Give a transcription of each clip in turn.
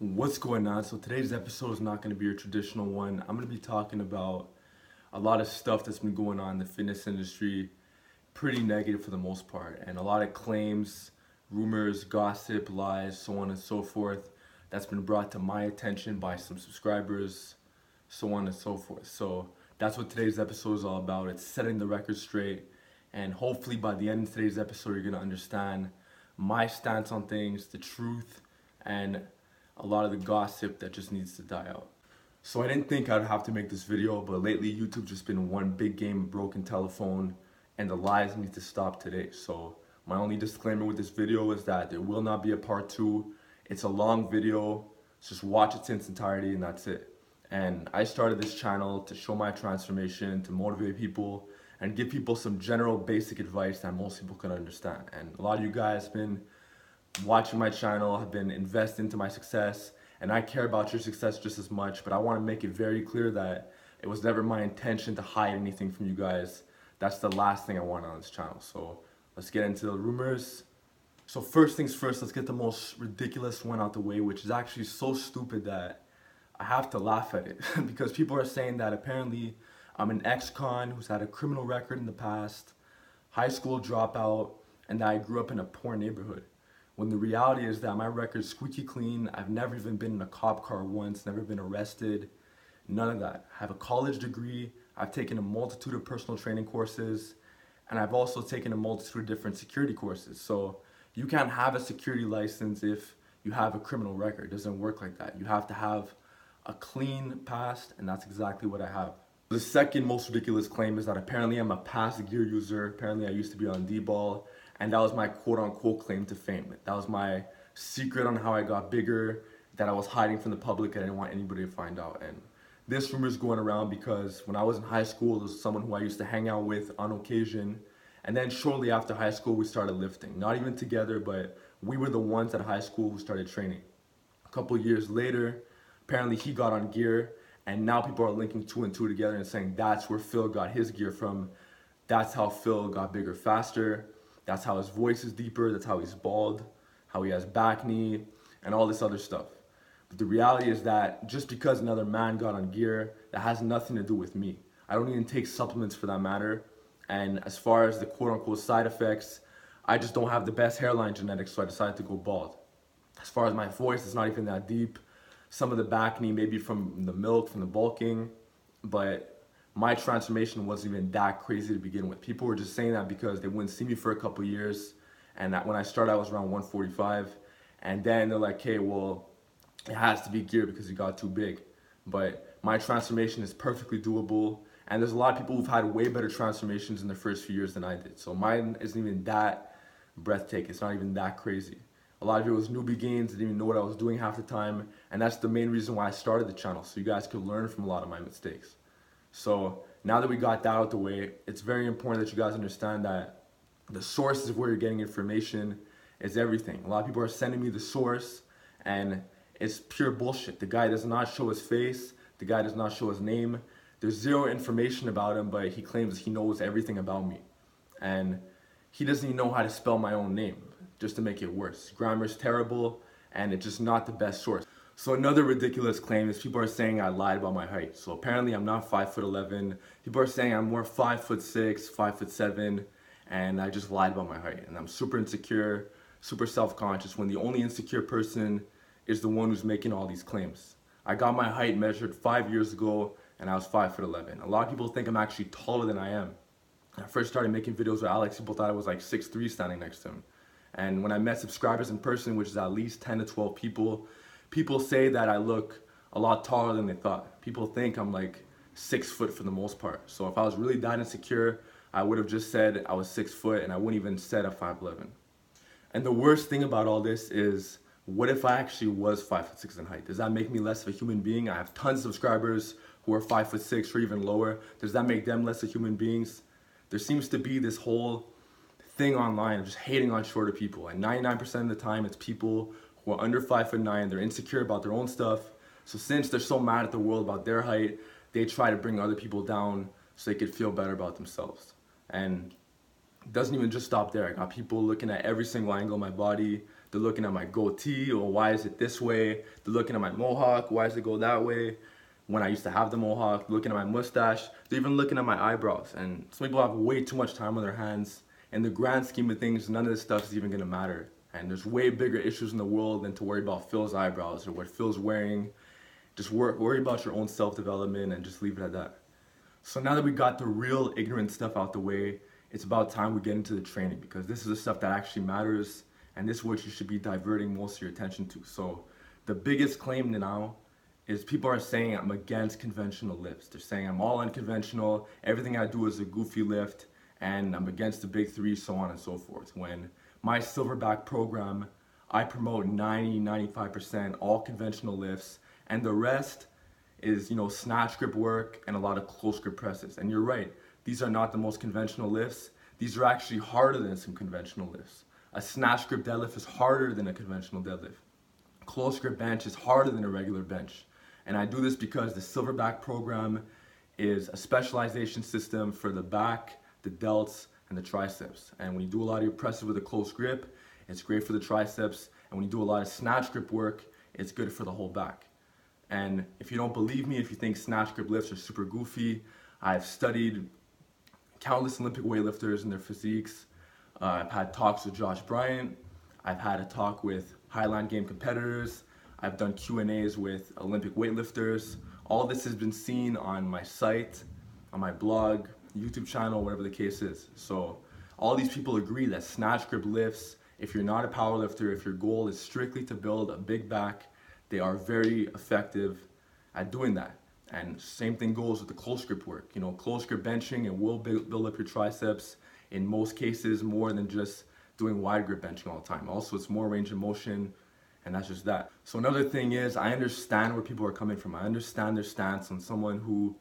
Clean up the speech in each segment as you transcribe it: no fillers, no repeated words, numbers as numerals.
What's going on? So today's episode is not going to be a traditional one. I'm going to be talking about a lot of stuff that's been going on in the fitness industry, pretty negative for the most part, and a lot of claims, rumors, gossip, lies, so on and so forth, that's been brought to my attention by some subscribers, so on and so forth. So that's what today's episode is all about. It's setting the record straight, and hopefully by the end of today's episode, you're going to understand my stance on things, the truth, and a lot of the gossip that just needs to die out. So I didn't think I'd have to make this video, but lately YouTube just been one big game of broken telephone, and the lies need to stop today. So my only disclaimer with this video is that there will not be a part 2. It's a long video, just watch it in its entirety and that's it. And I started this channel to show my transformation, to motivate people, and give people some general basic advice that most people can understand. And a lot of you guys have been watching my channel, have been invested into my success, and I care about your success just as much, but I want to make it very clear that it was never my intention to hide anything from you guys. That's the last thing I want on this channel. So let's get into the rumors. So first things first, let's get the most ridiculous one out the way, which is actually so stupid that I have to laugh at it because people are saying that apparently I'm an ex-con who's had a criminal record in the past, high school dropout, and that I grew up in a poor neighborhood. When the reality is that my record's squeaky clean. I've never even been in a cop car once, never been arrested, none of that. I have a college degree, I've taken a multitude of personal training courses, and I've also taken a multitude of different security courses. So you can't have a security license if you have a criminal record. It doesn't work like that. You have to have a clean past, and that's exactly what I have. The second most ridiculous claim is that apparently I'm a past gear user. Apparently I used to be on D-ball, and that was my quote-unquote claim to fame. That was my secret on how I got bigger, that I was hiding from the public. I didn't want anybody to find out. And this rumor is going around because when I was in high school, there was someone who I used to hang out with on occasion. And then shortly after high school, we started lifting. Not even together, but we were the ones at high school who started training. A couple years later, apparently he got on gear, and now people are linking 2 and 2 together and saying that's where Phil got his gear from. That's how Phil got bigger faster. That's how his voice is deeper. That's how he's bald, how he has back knee, and all this other stuff. But the reality is that just because another man got on gear, that has nothing to do with me. I don't even take supplements for that matter. And as far as the quote-unquote side effects, I just don't have the best hairline genetics, so I decided to go bald. As far as my voice, it's not even that deep. Some of the back knee maybe from the milk, from the bulking, but my transformation wasn't even that crazy to begin with. People were just saying that because they wouldn't see me for a couple years, and that when I started I was around 145, and then they're like, hey, well, it has to be gear because you got too big. But my transformation is perfectly doable, and there's a lot of people who've had way better transformations in the first few years than I did. So mine isn't even that breathtaking. It's not even that crazy. A lot of it was newbie gains, didn't even know what I was doing half the time, and that's the main reason why I started the channel, so you guys could learn from a lot of my mistakes. So now that we got that out the way, it's very important that you guys understand that the sources of where you're getting information is everything. A lot of people are sending me the source, and it's pure bullshit. The guy does not show his face, the guy does not show his name, there's zero information about him, but he claims he knows everything about me. And he doesn't even know how to spell my own name, just to make it worse. Grammar's terrible, and it's just not the best source. So another ridiculous claim is people are saying I lied about my height. So apparently I'm not 5'11". People are saying I'm more 5'6", 5'7", and I just lied about my height. And I'm super insecure, super self-conscious, when the only insecure person is the one who's making all these claims. I got my height measured 5 years ago, and I was 5'11". A lot of people think I'm actually taller than I am. When I first started making videos with Alex, people thought I was like 6'3" standing next to him. And when I met subscribers in person, which is at least 10 to 12 people, people say that I look a lot taller than they thought. People think I'm like 6 foot for the most part. So if I was really that insecure, I would have just said I was 6 foot, and I wouldn't even said a 5'11". And the worst thing about all this is, what if I actually was 5'6" in height? Does that make me less of a human being? I have tons of subscribers who are 5'6" or even lower. Does that make them less of human beings? There seems to be this whole thing online of just hating on shorter people, and 99% of the time it's people who are under 5'9". They're insecure about their own stuff, so since they're so mad at the world about their height, they try to bring other people down so they could feel better about themselves. And it doesn't even just stop there. I got people looking at every single angle of my body. They're looking at my goatee, or why is it this way? They're looking at my mohawk, why does it go that way? When I used to have the mohawk, looking at my mustache, they're even looking at my eyebrows. And some people have way too much time on their hands. In the grand scheme of things, none of this stuff is even gonna matter. And there's way bigger issues in the world than to worry about Phil's eyebrows or what Phil's wearing. Just worry about your own self-development and just leave it at that. So now that we got the real ignorant stuff out the way, it's about time we get into the training, because this is the stuff that actually matters, and this is what you should be diverting most of your attention to. So the biggest claim now is people are saying I'm against conventional lifts. They're saying I'm all unconventional, everything I do is a goofy lift, and I'm against the big three, so on and so forth. When my Silverback program, I promote 90-95% all conventional lifts, and the rest is, snatch grip work and a lot of close grip presses. And you're right, these are not the most conventional lifts. These are actually harder than some conventional lifts. A snatch grip deadlift is harder than a conventional deadlift. Close grip bench is harder than a regular bench. And I do this because the Silverback program is a specialization system for the back, the delts, and the triceps. And when you do a lot of your presses with a close grip, it's great for the triceps. And when you do a lot of snatch grip work, it's good for the whole back. And if you don't believe me, if you think snatch grip lifts are super goofy, I've studied countless Olympic weightlifters and their physiques. I've had talks with Josh Bryant. I've had a talk with Highline Game competitors. I've done Q&As with Olympic weightlifters. All this has been seen on my site, on my blog, YouTube channel, whatever the case is. So all these people agree that snatch grip lifts, if you're not a powerlifter, if your goal is strictly to build a big back, they are very effective at doing that. And same thing goes with the close grip work. Close grip benching, it will build up your triceps in most cases more than just doing wide grip benching all the time. Also, it's more range of motion, and that's just that. So another thing is, I understand where people are coming from. I understand their stance on someone who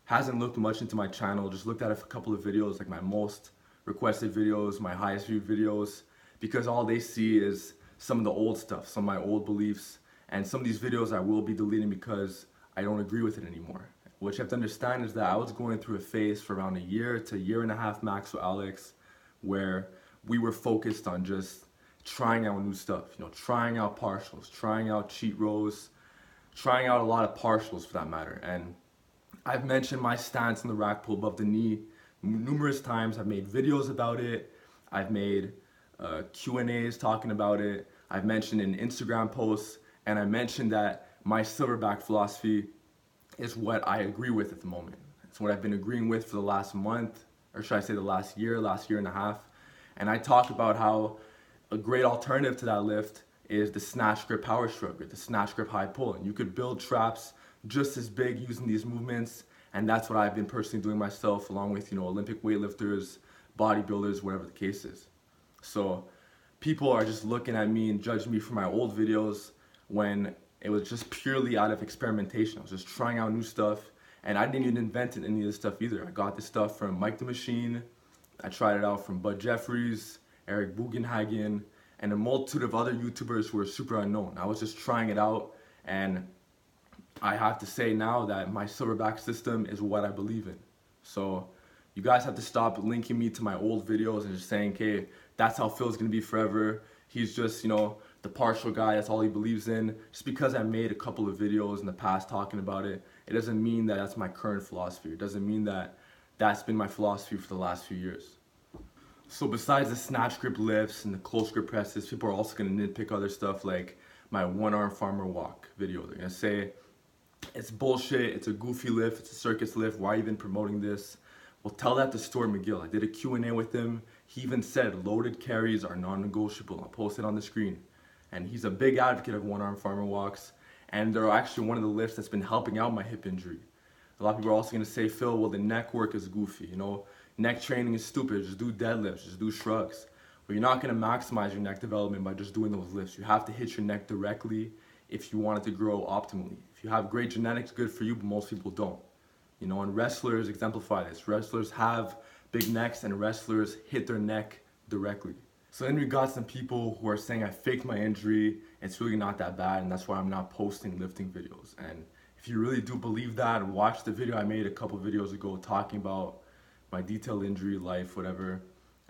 hasn't looked much into my channel, just looked at a couple of videos, like my most requested videos, my highest viewed videos, because all they see is some of the old stuff, some of my old beliefs, and some of these videos I will be deleting because I don't agree with it anymore. What you have to understand is that I was going through a phase for around a year to a year and a half max with Alex, where we were focused on just trying out new stuff, trying out partials, trying out cheat rows, trying out a lot of partials for that matter. And I've mentioned my stance in the rack pull above the knee numerous times. I've made videos about it. I've made Q&As talking about it. I've mentioned in Instagram posts, and I mentioned that my Silverback philosophy is what I agree with at the moment. It's what I've been agreeing with for the last month, or should I say the last year and a half. And I talk about how a great alternative to that lift is the snatch grip power stroke, or the snatch grip high pull. And you could build traps just as big using these movements, and that's what I've been personally doing myself, along with Olympic weightlifters, bodybuilders, whatever the case is. So people are just looking at me and judging me for my old videos when it was just purely out of experimentation. I was just trying out new stuff, and I didn't even invent any of this stuff either. I got this stuff from Mike the Machine. I tried it out from Bud Jeffries, Eric Bugenhagen, and a multitude of other YouTubers who are super unknown. I was just trying it out, and I have to say now that my Silverback system is what I believe in. So you guys have to stop linking me to my old videos and just saying, okay, that's how Phil's gonna be forever. He's just, the partial guy, that's all he believes in. Just because I made a couple of videos in the past talking about it, it doesn't mean that that's my current philosophy. It doesn't mean that that's been my philosophy for the last few years. So besides the snatch grip lifts and the close grip presses, people are also gonna nitpick other stuff like my one arm farmer walk video. They're gonna say, it's bullshit, it's a goofy lift, it's a circus lift, why even promoting this? Well, tell that to Stuart McGill. I did a Q&A with him. He even said loaded carries are non-negotiable. I'll post it on the screen. And he's a big advocate of one-arm farmer walks, and they're actually one of the lifts that's been helping out my hip injury. A lot of people are also gonna say, Phil, well, the neck work is goofy. Neck training is stupid, just do deadlifts, just do shrugs. But you're not gonna maximize your neck development by just doing those lifts. You have to hit your neck directly if you want it to grow optimally. If you have great genetics, good for you, but most people don't. And wrestlers exemplify this. Wrestlers have big necks, and wrestlers hit their neck directly. So then we got some people who are saying I faked my injury, it's really not that bad, and that's why I'm not posting lifting videos. And if you really do believe that, watch the video I made a couple videos ago talking about my detailed injury, life, whatever,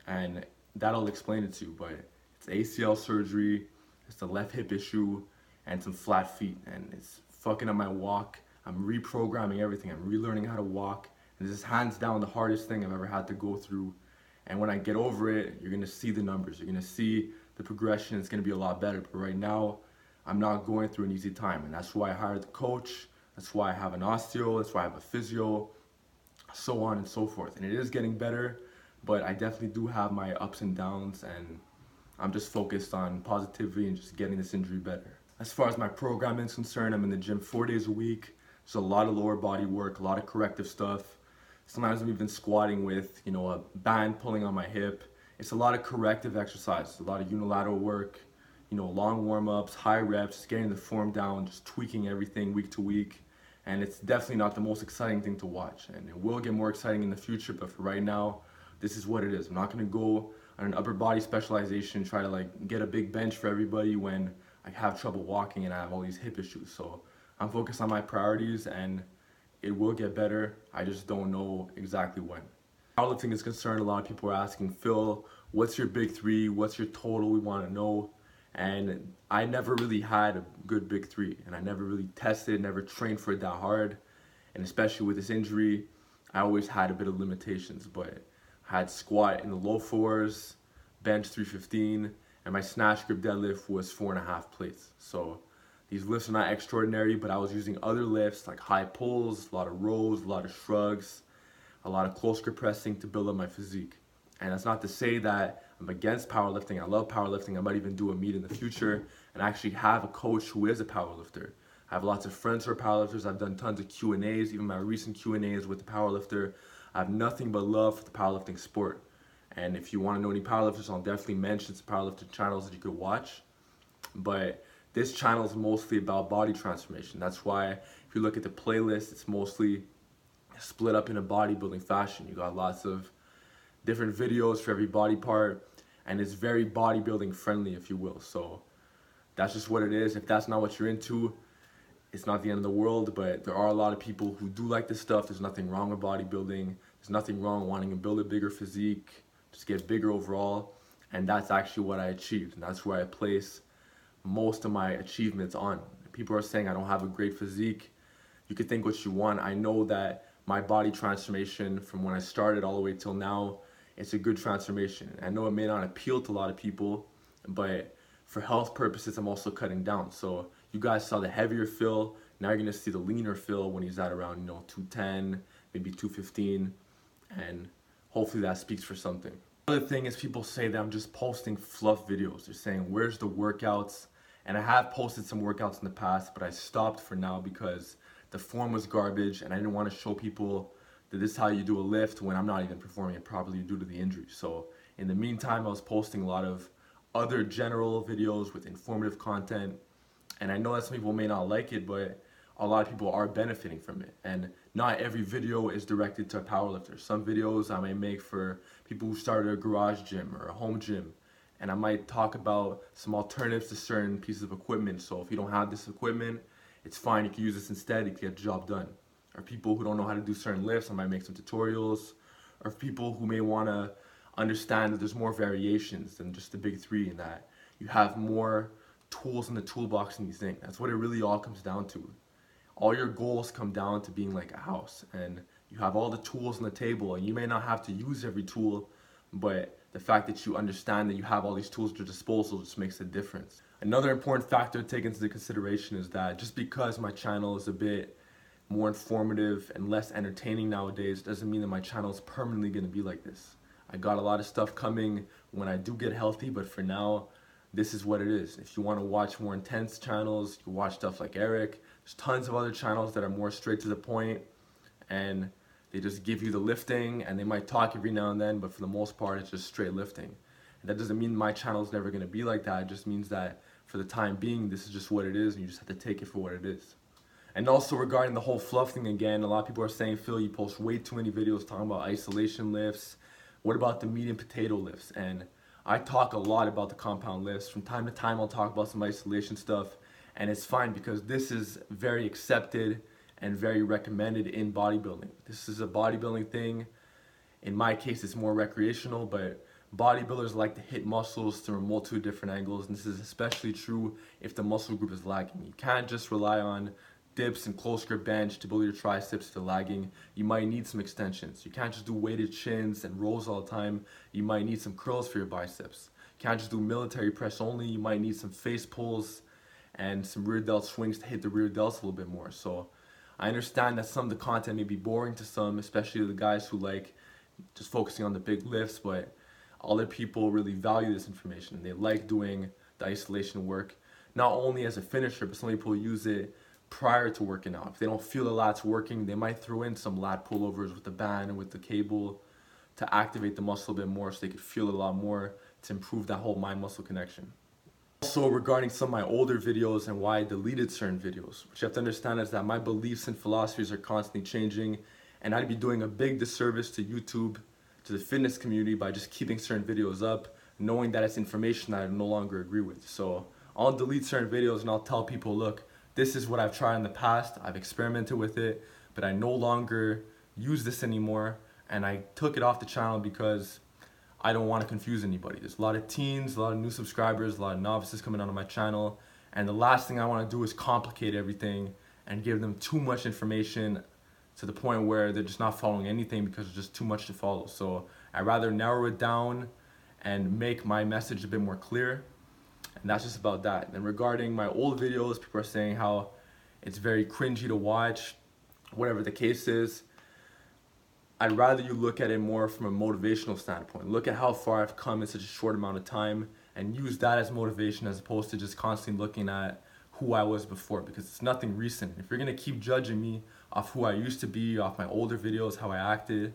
and that'll explain it to you. But it's ACL surgery, It's the left hip issue and some flat feet, and it's fucking up my walk. I'm reprogramming everything. I'm relearning how to walk. And this is hands down the hardest thing I've ever had to go through. And when I get over it, you're gonna see the numbers. You're gonna see the progression. It's gonna be a lot better. But right now, I'm not going through an easy time. And that's why I hired the coach. That's why I have an osteo. That's why I have a physio, so on and so forth. And it is getting better, but I definitely do have my ups and downs, and I'm just focused on positivity and just getting this injury better. As far as my programming is concerned, I'm in the gym 4 days a week. There's a lot of lower body work, a lot of corrective stuff. Sometimes I'm even squatting with, a band pulling on my hip. It's a lot of corrective exercises, a lot of unilateral work, long warm-ups, high reps, just getting the form down, just tweaking everything week to week. And it's definitely not the most exciting thing to watch. And it will get more exciting in the future, but for right now, this is what it is. I'm not gonna go on an upper body specialization, try to get a big bench for everybody when I have trouble walking and I have all these hip issues. So I'm focused on my priorities, and it will get better. I just don't know exactly when. Powerlifting is concerned, a lot of people are asking, Phil, what's your big three? What's your total? We wanna know. And I never really had a good big three, and I never really tested, never trained for it that hard. And especially with this injury, I always had a bit of limitations, but I had squat in the low fours, bench 315, and my snatch grip deadlift was 4.5 plates. So these lifts are not extraordinary, but I was using other lifts like high pulls, a lot of rows, a lot of shrugs, a lot of close grip pressing to build up my physique. And that's not to say that I'm against powerlifting. I love powerlifting. I might even do a meet in the future and actually have a coach who is a powerlifter. I have lots of friends who are powerlifters. I've done tons of Q&As, even my recent Q&As with the powerlifter. I have nothing but love for the powerlifting sport. And if you want to know any powerlifters, I'll definitely mention some powerlifting channels that you could watch. But this channel is mostly about body transformation. That's why if you look at the playlist, it's mostly split up in a bodybuilding fashion. You got lots of different videos for every body part, and it's very bodybuilding friendly, if you will. So that's just what it is. If that's not what you're into, it's not the end of the world, but there are a lot of people who do like this stuff. There's nothing wrong with bodybuilding. There's nothing wrong wanting to build a bigger physique, just get bigger overall, and that's actually what I achieved, and that's where I place most of my achievements on. People are saying I don't have a great physique. You could think what you want. I know that my body transformation from when I started all the way till now, it's a good transformation. I know it may not appeal to a lot of people, but for health purposes, I'm also cutting down. So you guys saw the heavier Phil. Now you're gonna see the leaner Phil when he's at around 210, maybe 215, and hopefully that speaks for something. Another thing is people say that I'm just posting fluff videos. They're saying, where's the workouts? And I have posted some workouts in the past, but I stopped for now because the form was garbage, and I didn't want to show people that this is how you do a lift when I'm not even performing it properly due to the injury. So in the meantime, I was posting a lot of other general videos with informative content, and I know that some people may not like it, but a lot of people are benefiting from it. And not every video is directed to a powerlifter. Some videos I may make for people who started a garage gym or a home gym, and I might talk about some alternatives to certain pieces of equipment. So if you don't have this equipment, it's fine, you can use this instead, you can get the job done. Or people who don't know how to do certain lifts, I might make some tutorials. Or people who may want to understand that there's more variations than just the big three, and that you have more tools in the toolbox than you think. That's what it really all comes down to. All your goals come down to being like a house, and you have all the tools on the table, and you may not have to use every tool, but the fact that you understand that you have all these tools at your disposal just makes a difference. Another important factor to take into consideration is that just because my channel is a bit more informative and less entertaining nowadays doesn't mean that my channel is permanently going to be like this. I got a lot of stuff coming when I do get healthy, but for now, this is what it is. If you want to watch more intense channels, you watch stuff like Eric. There's tons of other channels that are more straight to the point, and they just give you the lifting, and they might talk every now and then, but for the most part, it's just straight lifting. And that doesn't mean my channel is never going to be like that. It just means that for the time being, this is just what it is, and you just have to take it for what it is. And also regarding the whole fluff thing again, a lot of people are saying, Phil, you post way too many videos talking about isolation lifts. What about the meat and potato lifts? And I talk a lot about the compound lifts. From time to time, I'll talk about some isolation stuff, and it's fine because this is very accepted and very recommended in bodybuilding. This is a bodybuilding thing. In my case, it's more recreational, but Bodybuilders like to hit muscles through a multitude of different angles, and this is especially true if the muscle group is lagging. You can't just rely on dips and close grip bench to build your triceps if they're lagging. You might need some extensions. You can't just do weighted chins and rows all the time. You might need some curls for your biceps. You can't just do military press only. You might need some face pulls and some rear delt swings to hit the rear delts a little bit more. So I understand that some of the content may be boring to some, especially the guys who like just focusing on the big lifts, but other people really value this information. They like doing the isolation work, not only as a finisher, but some people use it prior to working out. If they don't feel the lats working, they might throw in some lat pullovers with the band and with the cable to activate the muscle a bit more so they could feel it a lot more to improve that whole mind-muscle connection. Also, regarding some of my older videos and why I deleted certain videos, what you have to understand is that my beliefs and philosophies are constantly changing, and I'd be doing a big disservice to YouTube, to the fitness community, by just keeping certain videos up, knowing that it's information that I no longer agree with. So I'll delete certain videos and I'll tell people, look, this is what I've tried in the past, I've experimented with it, but I no longer use this anymore, and I took it off the channel because I don't want to confuse anybody. There's a lot of teens, a lot of new subscribers, a lot of novices coming onto my channel, and the last thing I want to do is complicate everything and give them too much information to the point where they're just not following anything because it's just too much to follow. So I'd rather narrow it down and make my message a bit more clear, and that's just about that. And regarding my old videos, people are saying how it's very cringy to watch, whatever the case is. I'd rather you look at it more from a motivational standpoint. Look at how far I've come in such a short amount of time and use that as motivation, as opposed to just constantly looking at who I was before, because it's nothing recent. If you're gonna keep judging me off who I used to be, off my older videos, how I acted,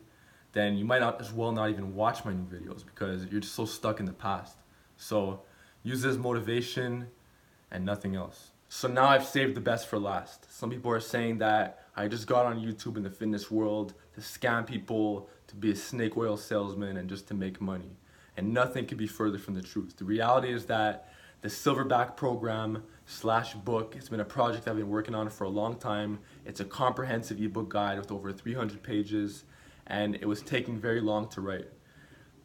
then you might not as well not even watch my new videos because you're just so stuck in the past. So use it as motivation and nothing else. So now I've saved the best for last. Some people are saying that I just got on YouTube in the fitness world to scam people, to be a snake oil salesman, and just to make money. And nothing could be further from the truth. The reality is that the Silverback program / book, it's been a project I've been working on for a long time. It's a comprehensive ebook guide with over 300 pages, and it was taking very long to write.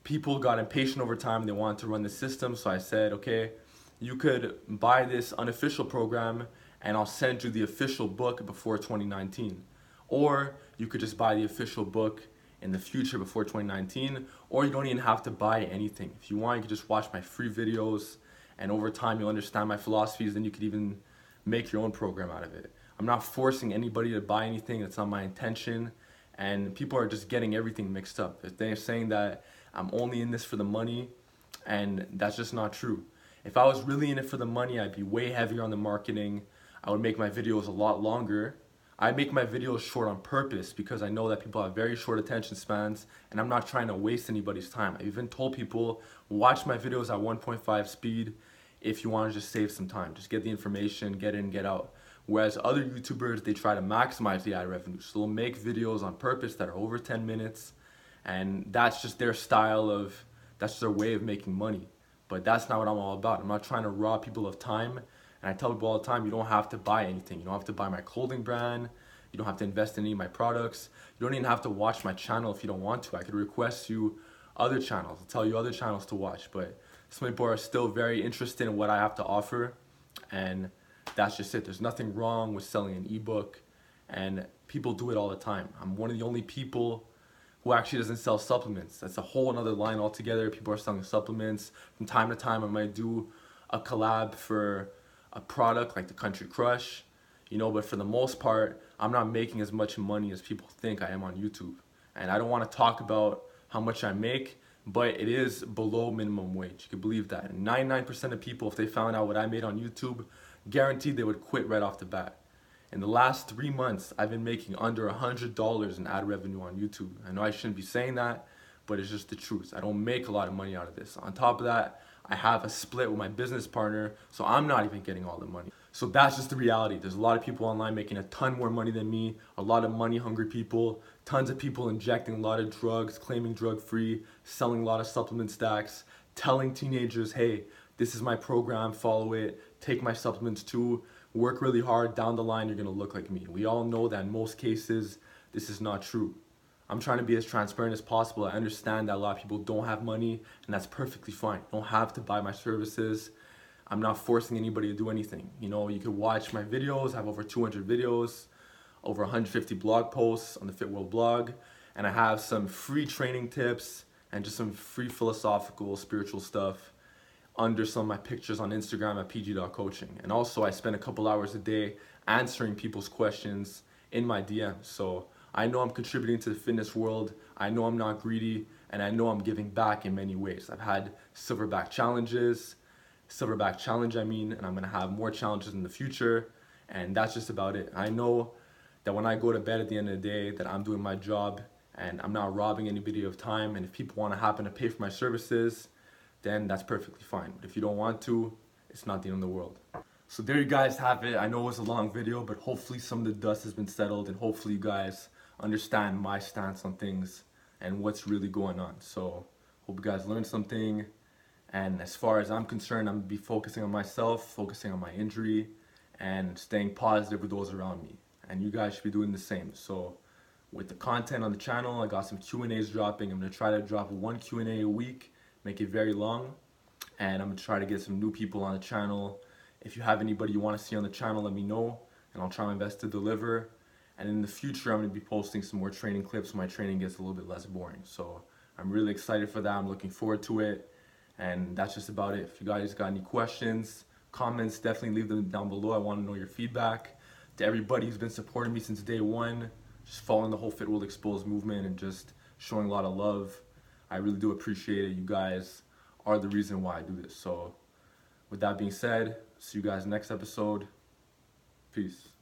People got impatient over time, they wanted to run the system, so I said, okay, you could buy this unofficial program and I'll send you the official book before 2019. Or you could just buy the official book in the future before 2019, or you don't even have to buy anything. If you want, you could just watch my free videos, and over time you'll understand my philosophies, then you could even make your own program out of it. I'm not forcing anybody to buy anything, that's not my intention, and people are just getting everything mixed up. They're saying that I'm only in this for the money, and that's just not true. If I was really in it for the money, I'd be way heavier on the marketing. I would make my videos a lot longer. I make my videos short on purpose because I know that people have very short attention spans, and I'm not trying to waste anybody's time. I even told people, watch my videos at 1.5 speed if you want to just save some time. Just get the information, get in, get out. Whereas other YouTubers, they try to maximize the ad revenue. So they'll make videos on purpose that are over 10 minutes, and that's just their style of, that's their way of making money. But that's not what I'm all about. I'm not trying to rob people of time. And I tell people all the time, you don't have to buy anything. You don't have to buy my clothing brand. You don't have to invest in any of my products. You don't even have to watch my channel if you don't want to. I could request you other channels. I'll tell you other channels to watch. But some people are still very interested in what I have to offer. And that's just it. There's nothing wrong with selling an ebook. And people do it all the time. I'm one of the only people who actually doesn't sell supplements. That's a whole another line altogether. People are selling supplements. From time to time, I might do a collab for a product like the Country Crush, you know, but for the most part, I'm not making as much money as people think I am on YouTube. And I don't want to talk about how much I make, but it is below minimum wage. You can believe that. And 99% of people, if they found out what I made on YouTube, guaranteed they would quit right off the bat. In the last 3 months, I've been making under $100 in ad revenue on YouTube. I know I shouldn't be saying that, but it's just the truth. I don't make a lot of money out of this. On top of that, I have a split with my business partner, so I'm not even getting all the money. So that's just the reality. There's a lot of people online making a ton more money than me, a lot of money-hungry people, tons of people injecting a lot of drugs, claiming drug-free, selling a lot of supplement stacks, telling teenagers, hey, this is my program, follow it, take my supplements too, work really hard, down the line you're gonna look like me. We all know that in most cases, this is not true. I'm trying to be as transparent as possible. I understand that a lot of people don't have money, and that's perfectly fine. You don't have to buy my services. I'm not forcing anybody to do anything. You know, you could watch my videos. I have over 200 videos, over 150 blog posts on the Fit World blog, and I have some free training tips and just some free philosophical, spiritual stuff under some of my pictures on Instagram at PG.Coaching. And also I spend a couple hours a day answering people's questions in my DMs. So I know I'm contributing to the fitness world. I know I'm not greedy, and I know I'm giving back in many ways. I've had Silverback challenge, and I'm gonna have more challenges in the future, and that's just about it. I know that when I go to bed at the end of the day that I'm doing my job and I'm not robbing anybody of time, and if people want to happen to pay for my services, then that's perfectly fine. But if you don't want to, it's not the end of the world. So there you guys have it. I know it was a long video, but hopefully some of the dust has been settled, and hopefully you guys understand my stance on things and what's really going on. So hope you guys learned something. And as far as I'm concerned, I'm gonna be focusing on myself, focusing on my injury, and staying positive with those around me. And you guys should be doing the same. So with the content on the channel, I got some Q&As dropping. I'm gonna try to drop one Q&A a week, make it very long. And I'm gonna try to get some new people on the channel. If you have anybody you wanna see on the channel, let me know, and I'll try my best to deliver. And in the future, I'm gonna be posting some more training clips so my training gets a little bit less boring. So I'm really excited for that. I'm looking forward to it. And that's just about it. If you guys got any questions, comments, definitely leave them down below. I want to know your feedback. To everybody who's been supporting me since day one, just following the whole Fit World Exposed movement and just showing a lot of love, I really do appreciate it. You guys are the reason why I do this. So with that being said, see you guys next episode. Peace.